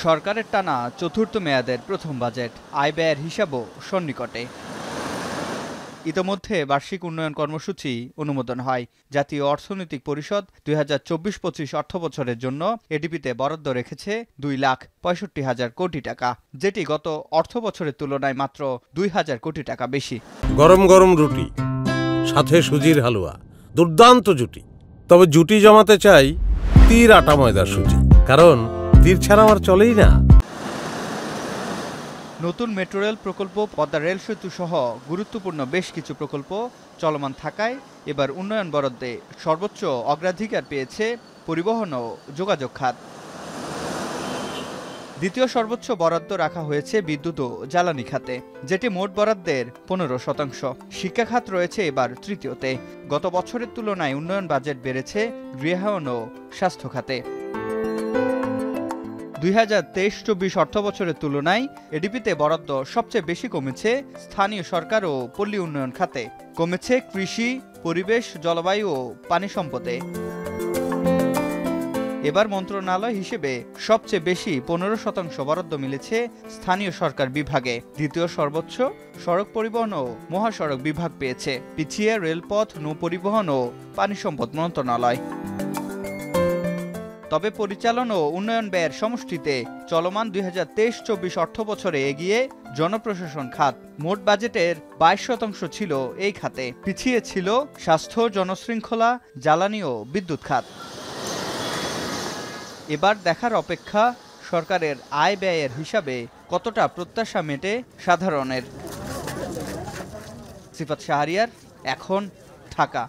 সরকারের টানা চতুর্থ মেয়াদের প্রথম বাজেট, আয় ব্যয়ের হিসাবও সন্নিকটে। ইতোমধ্যে বার্ষিক উন্নয়ন কর্মসূচি অনুমোদন হয়। জাতীয় অর্থনৈতিক পরিষদ ২০২৪-২৫ অর্থবছরের জন্য এডিপিতে বরাদ্দ রেখেছে ২,৬৫,০০০ কোটি টাকা, যেটি গত অর্থবছরের তুলনায় মাত্র ২,০০০ কোটি টাকা বেশি। গরম গরম রুটি, সাথে সুজির হালুয়া, দুর্দান্ত জুটি। তবে জুটি জমাতে চাই তীর আটা ময়দার সুজি, কারণ তীর ছাড়া আমার চলেই না। নতুন মেট্রো রেল প্রকল্প, পদ্মা রেল সেতু সহ গুরুত্বপূর্ণ বেশ কিছু প্রকল্প চলমান থাকায় এবার উন্নয়ন বরাদ্দে সর্বোচ্চ অগ্রাধিকার পেয়েছে পরিবহন ও যোগাযোগ খাত। দ্বিতীয় সর্বোচ্চ বরাদ্দ রাখা হয়েছে বিদ্যুৎ ও জ্বালানি খাতে, যেটি মোট বরাদ্দের ১৫%। শিক্ষা খাত রয়েছে এবার তৃতীয়তে। গত বছরের তুলনায় উন্নয়ন বাজেট বেড়েছে গৃহায়ন ও স্বাস্থ্য খাতে। ২০২৩-২৪ অর্থবছরের তুলনায় এডিপিতে বরাদ্দ সবচেয়ে বেশি কমেছে স্থানীয় সরকার ও পল্লী উন্নয়ন খাতে, কমেছে কৃষি, পরিবেশ, জলবায়ু ও পানি সম্পদে। এবার মন্ত্রণালয় হিসেবে সবচেয়ে বেশি ১৫% বরাদ্দ মিলেছে স্থানীয় সরকার বিভাগে। দ্বিতীয় সর্বোচ্চ সড়ক পরিবহন ও মহাসড়ক বিভাগ পেয়েছে, পিছিয়ে রেলপথ, নৌপরিবহন ও পানি সম্পদ মন্ত্রণালয়। তবে পরিচালন ও উন্নয়ন ব্যয়ের সমষ্টিতে চলমান ২০২৩-২৪ অর্থবছরে এগিয়ে জনপ্রশাসন খাত। মোট বাজেটের ২২% ছিল এই খাতে, পিছিয়ে ছিল স্বাস্থ্য, জনশৃঙ্খলা, জ্বালানি ও বিদ্যুৎ খাত। এবার দেখার অপেক্ষা সরকারের আয় ব্যয়ের হিসাবে কতটা প্রত্যাশা মেটে সাধারণের। সিফাত শাহরিয়ার, এখন, ঢাকা।